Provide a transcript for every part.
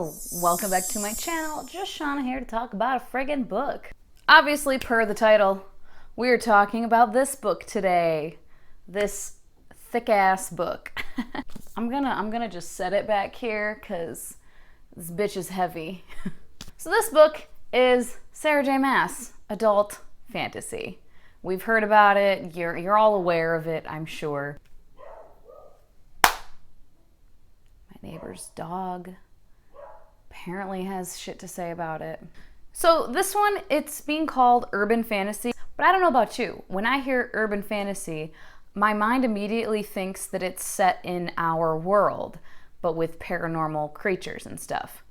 Hello, welcome back to my channel. Just Shauna here to talk about a friggin' book. Obviously, per the title, we're talking about this book today. This thick-ass book. I'm gonna just set it back here because this bitch is heavy. So this book is Sarah J. Maas, adult fantasy. We've heard about it. You're all aware of it, I'm sure. My neighbor's dog apparently has shit to say about it. So this one, it's being called urban fantasy, but I don't know about you. When I hear urban fantasy, my mind immediately thinks that it's set in our world, but with paranormal creatures and stuff.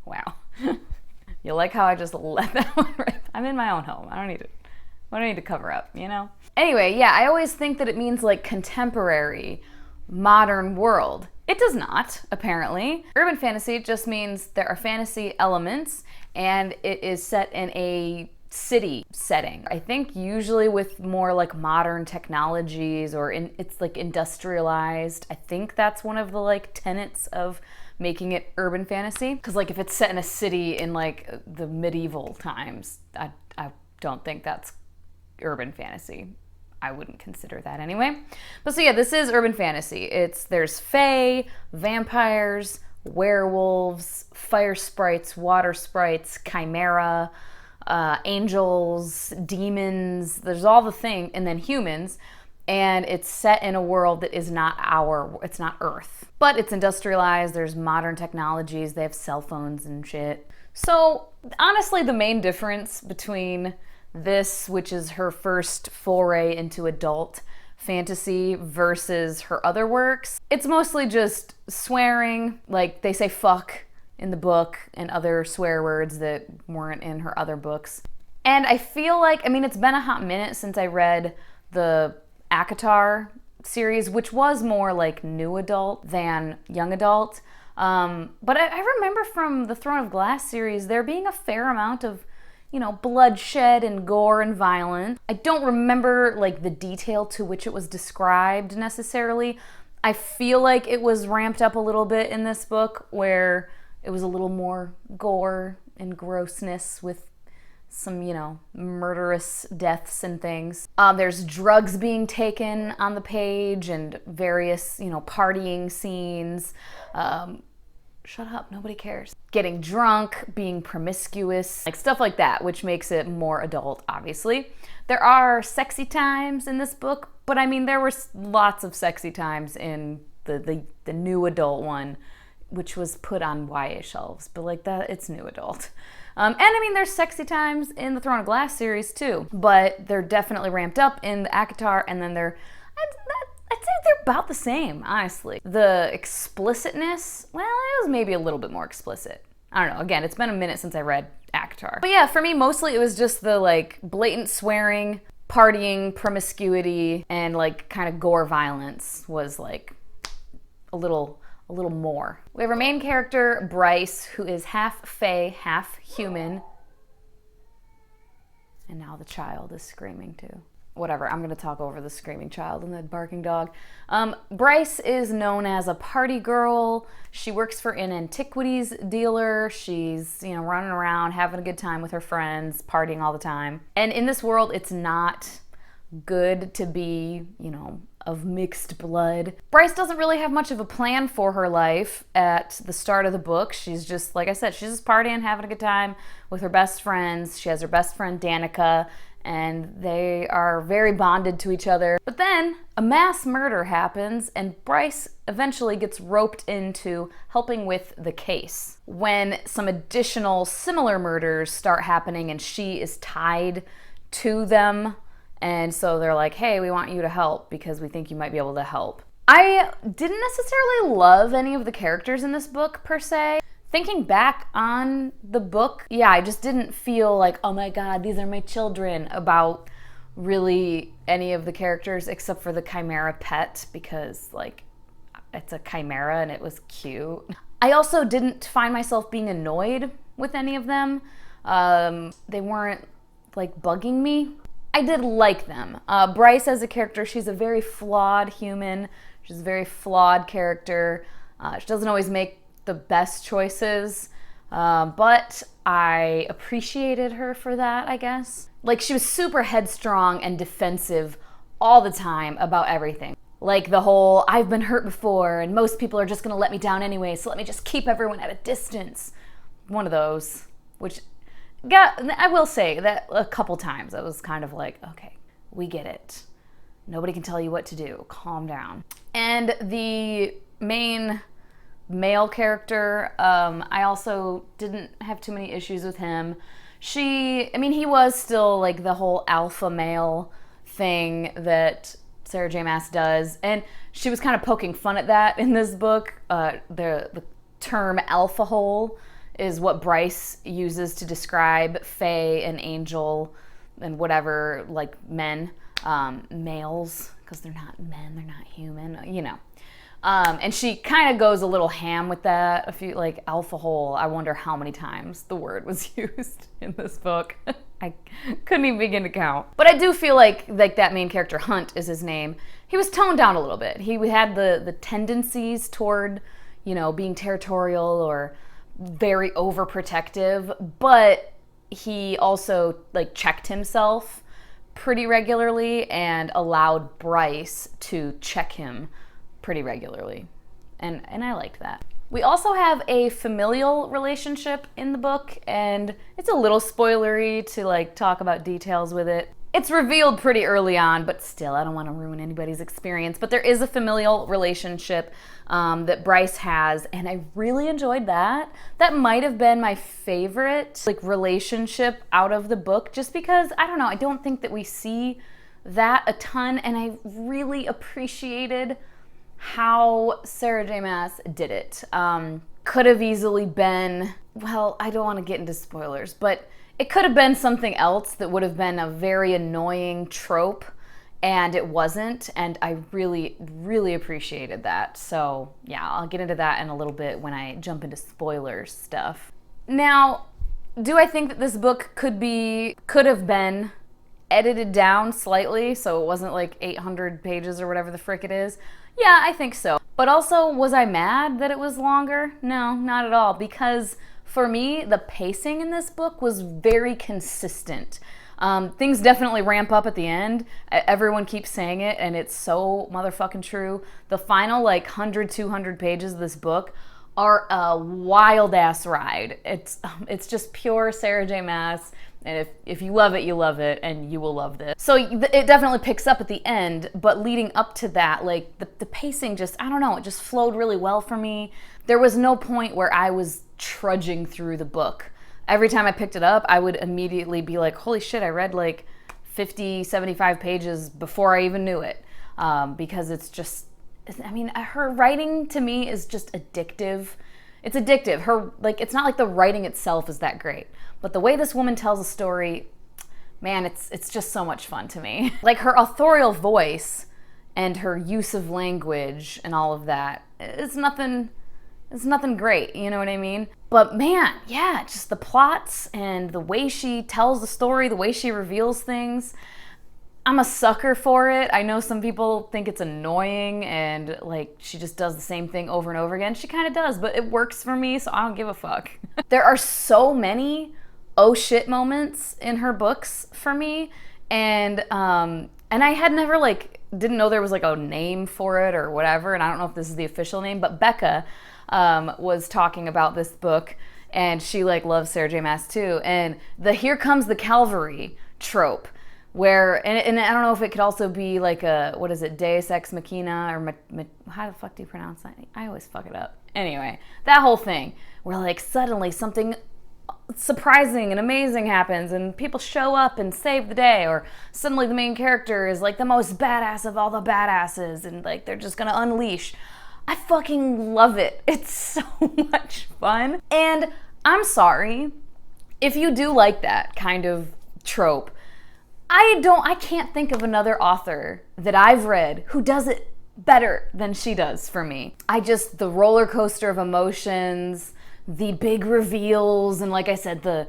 Wow. You like how I just let that one rip? I'm in my own home. I don't need to cover up, you know? Anyway, yeah, I always think that it means like contemporary, modern world. It does not, apparently. Urban fantasy just means there are fantasy elements and it is set in a city setting. I think usually with more like modern technologies or it's like industrialized. I think that's one of the like tenets of making it urban fantasy. Because like if it's set in a city in like the medieval times, I don't think that's urban fantasy. I wouldn't consider that anyway. But so yeah, this is urban fantasy. There's fae, vampires, werewolves, fire sprites, water sprites, chimera, angels, demons. There's all the thing, and then humans. And it's set in a world that is not it's not Earth. But it's industrialized, there's modern technologies, they have cell phones and shit. So honestly, the main difference between this, which is her first foray into adult fantasy, versus her other works, it's mostly just swearing. Like they say fuck in the book and other swear words that weren't in her other books. And I feel like, I mean, it's been a hot minute since I read the ACOTAR series, which was more like new adult than young adult. But I remember from the Throne of Glass series there being a fair amount of, you know, bloodshed and gore and violence. I don't remember like the detail to which it was described necessarily. I feel like it was ramped up a little bit in this book where it was a little more gore and grossness with some, you know, murderous deaths and things. There's drugs being taken on the page and various, you know, partying scenes. Shut up, nobody cares. Getting drunk, being promiscuous, like stuff like that, which makes it more adult, obviously. There are sexy times in this book, but I mean, there were lots of sexy times in the new adult one, which was put on YA shelves, but like that, it's new adult. And I mean, there's sexy times in the Throne of Glass series too, but they're definitely ramped up in the ACOTAR, and then I'd say they're about the same, honestly. The explicitness, well, it was maybe a little bit more explicit. I don't know, again, it's been a minute since I read ACOTAR. But yeah, for me, mostly it was just the like blatant swearing, partying, promiscuity, and like kind of gore violence was like a little more. We have our main character, Bryce, who is half fae, half human. And now the child is screaming too. Whatever, I'm gonna talk over the screaming child and the barking dog. Bryce is known as a party girl. She works for an antiquities dealer. She's, you know, running around, having a good time with her friends, partying all the time. And in this world, it's not good to be, you know, of mixed blood. Bryce doesn't really have much of a plan for her life at the start of the book. She's just, like I said, she's just partying, having a good time with her best friends. She has her best friend, Danica, and they are very bonded to each other. But then a mass murder happens and Bryce eventually gets roped into helping with the case. When some additional similar murders start happening and she is tied to them, and so they're like, hey, we want you to help because we think you might be able to help. I didn't necessarily love any of the characters in this book per se. Thinking back on the book, yeah, I just didn't feel like, oh my God, these are my children, about really any of the characters except for the chimera pet, because like it's a chimera and it was cute. I also didn't find myself being annoyed with any of them. They weren't like bugging me. I did like them. Bryce as a character, she's a very flawed human. She's a very flawed character. She doesn't always make the best choices, but I appreciated her for that, I guess. Like, she was super headstrong and defensive all the time about everything. Like the whole, I've been hurt before and most people are just gonna let me down anyway, so let me just keep everyone at a distance. One of those, which I will say that a couple times I was kind of like, okay, we get it. Nobody can tell you what to do. Calm down. And the main male character, I also didn't have too many issues with him. He was still like the whole alpha male thing that Sarah J. Maas does, and she was kind of poking fun at that in this book. The term alpha hole is what Bryce uses to describe Fae and Angel and whatever, like men, males, because they're not men, they're not human, you know. And she kind of goes a little ham with that. A few, like, alpha hole, I wonder how many times the word was used in this book. I couldn't even begin to count. But I do feel like that main character, Hunt is his name, he was toned down a little bit. He had the tendencies toward, you know, being territorial or very overprotective, but he also, like, checked himself pretty regularly and allowed Bryce to check him pretty regularly, and I liked that. We also have a familial relationship in the book, and it's a little spoilery to like talk about details with it. It's revealed pretty early on, but still, I don't want to ruin anybody's experience. But there is a familial relationship that Bryce has, and I really enjoyed that. That might have been my favorite like relationship out of the book, just because, I don't know, I don't think that we see that a ton, and I really appreciated how Sarah J. Maas did it. Could have easily been, well, I don't want to get into spoilers, but it could have been something else that would have been a very annoying trope, and it wasn't, and I really, really appreciated that. So yeah, I'll get into that in a little bit when I jump into spoiler stuff. Now, do I think that this book could have been edited down slightly so it wasn't like 800 pages or whatever the frick it is? Yeah, I think so. But also, was I mad that it was longer? No, not at all, because for me, the pacing in this book was very consistent. Things definitely ramp up at the end. Everyone keeps saying it, and it's so motherfucking true. The final, like, 100, 200 pages of this book are a wild-ass ride. It's just pure Sarah J. Maas. And if you love it, you love it, and you will love this. So it definitely picks up at the end, but leading up to that, like, the pacing just, I don't know, it just flowed really well for me. There was no point where I was trudging through the book. Every time I picked it up, I would immediately be like, holy shit, I read like 50, 75 pages before I even knew it. Because it's just, I mean, her writing to me is just addictive. It's addictive. It's not like the writing itself is that great, but the way this woman tells a story, man, it's just so much fun to me. Like, her authorial voice and her use of language and all of that, it's nothing great, you know what I mean? But man, yeah, just the plots and the way she tells the story, the way she reveals things, I'm a sucker for it. I know some people think it's annoying and like she just does the same thing over and over again. She kind of does, but it works for me, so I don't give a fuck. There are so many oh shit moments in her books for me, and I had never didn't know there was like a name for it or whatever, and I don't know if this is the official name, but Becca was talking about this book, and she like loves Sarah J. Maas too, and the "Here Comes the Cavalry" trope, where, and I don't know if it could also be like a, what is it, Deus Ex Machina, or how the fuck do you pronounce that? I always fuck it up. Anyway, that whole thing, where like suddenly something surprising and amazing happens and people show up and save the day, or suddenly the main character is like the most badass of all the badasses and like they're just gonna unleash. I fucking love it. It's so much fun. And I'm sorry if you do like that kind of trope. I can't think of another author that I've read who does it better than she does for me. The roller coaster of emotions, the big reveals, and like I said, the,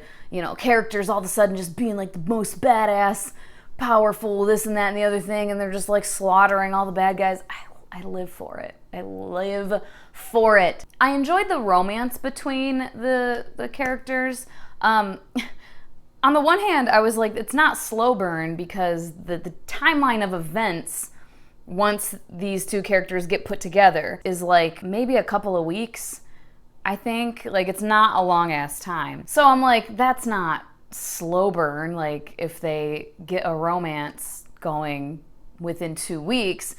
characters all of a sudden just being like the most badass, powerful, this and that and the other thing, and they're just like slaughtering all the bad guys. I live for it. I live for it. I enjoyed the romance between the characters. On the one hand, I was like, it's not slow burn because the timeline of events once these two characters get put together is like maybe a couple of weeks, I think. Like, it's not a long ass time. So I'm like, that's not slow burn, like if they get a romance going within 2 weeks.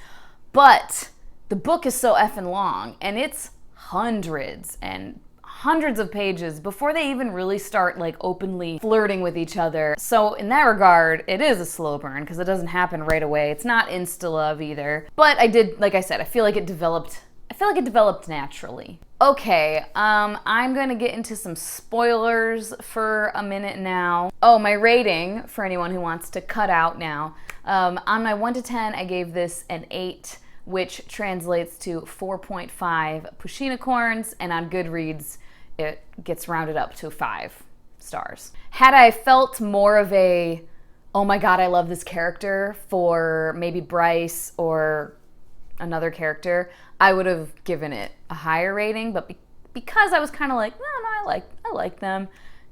But the book is so effing long, and it's hundreds and hundreds of pages before they even really start like openly flirting with each other. So in that regard, it is a slow burn because it doesn't happen right away. It's not insta-love either. But I did, like I said, I feel like it developed naturally. Okay, I'm gonna get into some spoilers for a minute now. Oh, my rating, for anyone who wants to cut out now. On my 1 to 10, I gave this an 8, which translates to 4.5 Pushinicorns, and on Goodreads, it gets rounded up to 5 stars. Had I felt more of a, oh my god, I love this character for maybe Bryce or another character, I would have given it a higher rating, but because I was kind of like, no, I like them,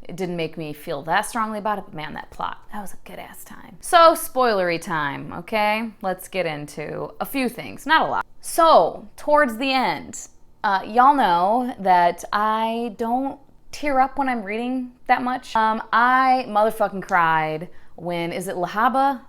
it didn't make me feel that strongly about it. But man, that plot, that was a good ass time. So spoilery time, okay? Let's get into a few things, not a lot. So towards the end, y'all know that I don't tear up when I'm reading that much. I motherfucking cried when, is it Laheba?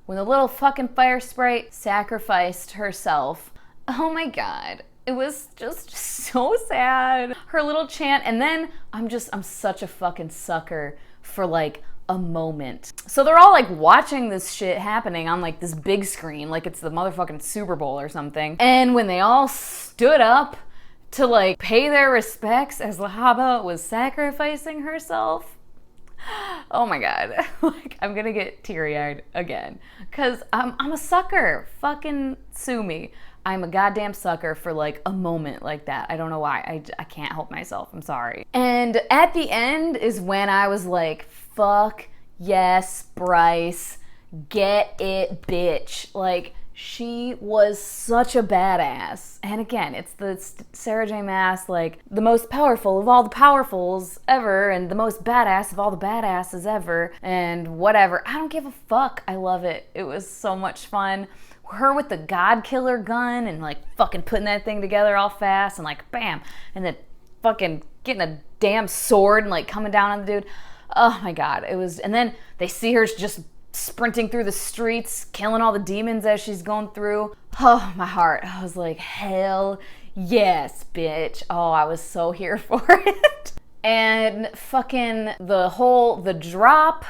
When the little fucking fire sprite sacrificed herself. Oh my god. It was just so sad. Her little chant, and then I'm such a fucking sucker for like a moment. So they're all like watching this shit happening on like this big screen, like it's the motherfucking Super Bowl or something. And when they all stood up to like pay their respects as Lahaba was sacrificing herself, oh my god, like I'm gonna get teary-eyed again because I'm a sucker. Fucking sue me. I'm a goddamn sucker for like a moment like that. I don't know why. I can't help myself. I'm sorry. And at the end is when I was like, fuck yes, Bryce, get it, bitch. Like, she was such a badass. And again, it's the Sarah J. Maas, like the most powerful of all the powerfuls ever and the most badass of all the badasses ever and whatever. I don't give a fuck. I love it. It was so much fun. Her with the God Killer gun and like fucking putting that thing together all fast and like bam, and then fucking getting a damn sword and like coming down on the dude. Oh my god, it was. And then they see her just sprinting through the streets, killing all the demons as she's going through. Oh, my heart. I was like, hell yes, bitch. Oh, I was so here for it. And fucking the drop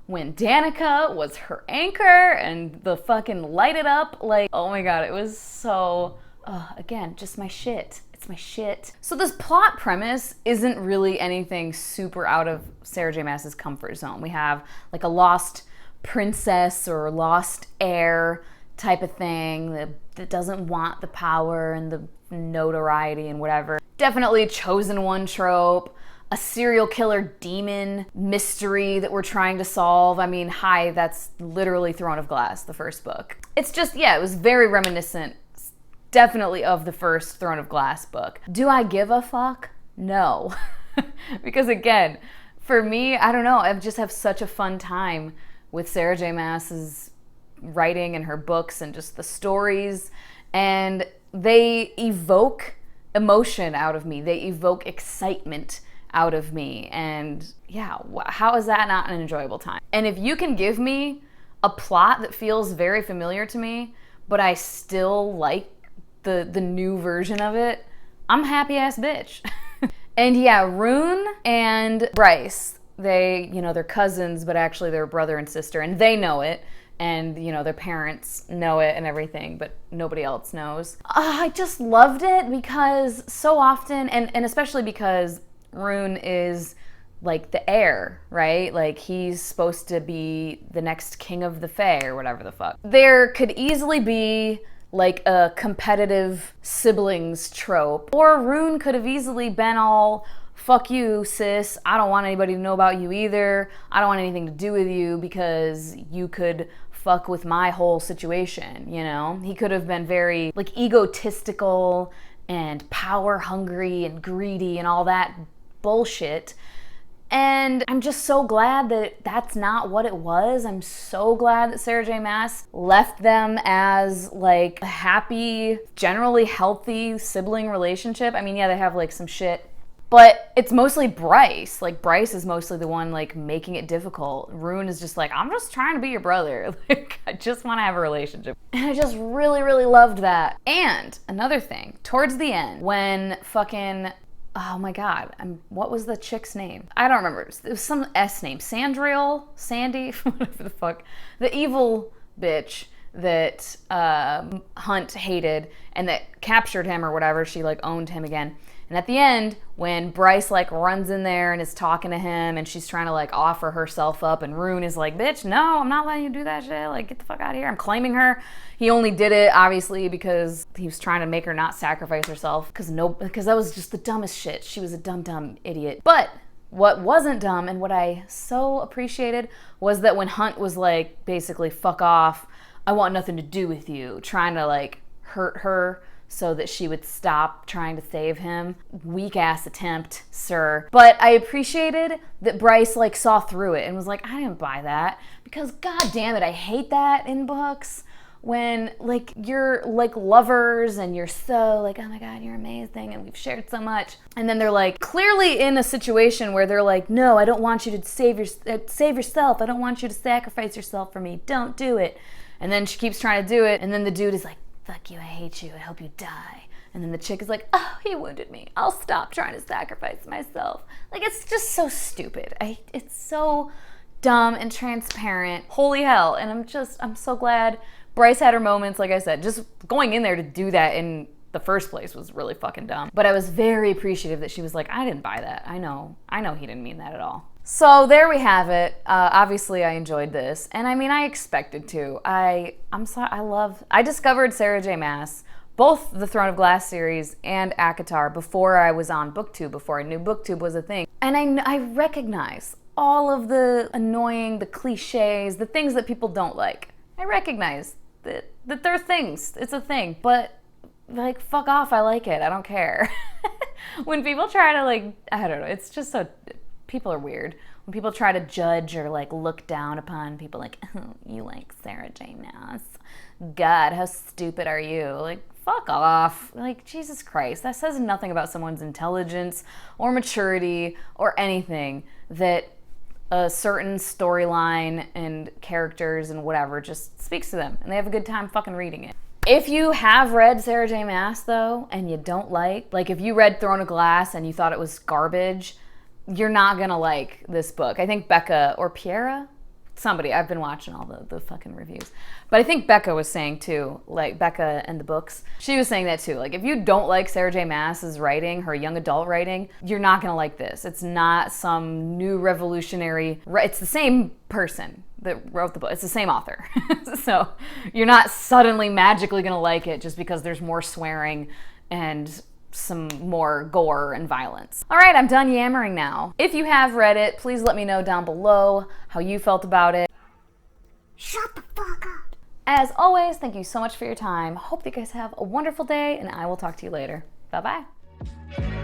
when Danica was her anchor and the fucking light it up, like, oh my god, it was so, again, just my shit. It's my shit. So this plot premise isn't really anything super out of Sarah J. Maas's comfort zone. We have like a lost princess or lost heir type of thing that doesn't want the power and the notoriety and whatever. Definitely a chosen one trope. A serial killer demon mystery that we're trying to solve. I mean, hi, that's literally Throne of Glass, the first book. It's just, yeah, it was very reminiscent, definitely, of the first Throne of Glass book. Do I give a fuck? No. Because again, for me, I don't know, I just have such a fun time with Sarah J. Maas's writing and her books and just the stories, and they evoke emotion out of me. They evoke excitement out of me, and yeah, how is that not an enjoyable time? And if you can give me a plot that feels very familiar to me, but I still like the new version of it, I'm a happy ass bitch. And yeah, Rune and Bryce, they, you know, they're cousins, but actually they're brother and sister, and they know it, and, you know, their parents know it and everything, but nobody else knows. I just loved it because so often, and especially because Rune is like the heir, right? Like he's supposed to be the next king of the Fae or whatever the fuck. There could easily be like a competitive siblings trope, or Rune could have easily been all, fuck you, sis, I don't want anybody to know about you either. I don't want anything to do with you because you could fuck with my whole situation, you know? He could have been very like egotistical and power hungry and greedy and all that bullshit. And I'm just so glad that that's not what it was. I'm so glad that Sarah J. Maas left them as like a happy, generally healthy sibling relationship. I mean, yeah, they have like some shit, but it's mostly Bryce. Like, Bryce is mostly the one like making it difficult. Rune is just like, I'm just trying to be your brother. Like, I just want to have a relationship. And I just really, really loved that. And another thing, towards the end, when fucking, oh my God, what was the chick's name? I don't remember. It was some S name. Sandriel? Sandy? Whatever the fuck. The evil bitch that Hunt hated and that captured him or whatever. She like owned him again. And at the end, when Bryce like runs in there and is talking to him and she's trying to like offer herself up and Rune is like, bitch, no, I'm not letting you do that shit. Like, get the fuck out of here. I'm claiming her. He only did it obviously because he was trying to make her not sacrifice herself because that was just the dumbest shit. She was a dumb idiot. But what wasn't dumb and what I so appreciated was that when Hunt was like, basically, fuck off, I want nothing to do with you, trying to like hurt her so that she would stop trying to save him. Weak ass attempt, sir. But I appreciated that Bryce like saw through it and was like, I didn't buy that, because god damn it, I hate that in books when like you're like lovers and you're so like, oh my god, you're amazing and we've shared so much, and then they're like clearly in a situation where they're like, no, I don't want you to save yourself, I don't want you to sacrifice yourself for me, don't do it. And then she keeps trying to do it, and then the dude is like, fuck you, I hate you, I hope you die. And then the chick is like, oh, he wounded me, I'll stop trying to sacrifice myself. Like, it's just so stupid. It's so dumb and transparent. Holy hell. And I'm so glad Bryce had her moments. Like I said, just going in there to do that in the first place was really fucking dumb. But I was very appreciative that she was like, I didn't buy that. I know he didn't mean that at all. So there we have it. Obviously, I enjoyed this, and I mean, I expected to. I discovered Sarah J. Maas, both the Throne of Glass series and ACOTAR, before I was on BookTube, before I knew BookTube was a thing. And I recognize all of the annoying, the cliches, the things that people don't like. I recognize that there are things. It's a thing, but like, fuck off, I like it. I don't care. When people try to like, I don't know, it's just so. People are weird. When people try to judge or like look down upon people like, oh, you like Sarah J. Maas. God, how stupid are you? Like, fuck off. Like, Jesus Christ. That says nothing about someone's intelligence or maturity or anything, that a certain storyline and characters and whatever just speaks to them and they have a good time fucking reading it. If you have read Sarah J. Maas though and you don't like if you read Throne of Glass and you thought it was garbage, you're not gonna like this book. I think Becca or Piera, somebody, I've been watching all the fucking reviews, but I think Becca was saying too, like Becca and the books, she was saying that too. Like, if you don't like Sarah J. Maas's writing, her young adult writing, you're not gonna like this. It's not some new revolutionary, it's the same person that wrote the book. It's the same author. So you're not suddenly magically gonna like it just because there's more swearing and some more gore and violence. All right, I'm done yammering now. If you have read it, please let me know down below how you felt about it. Shut the fuck up. As always, thank you so much for your time. Hope that you guys have a wonderful day, and I will talk to you later. Bye-bye.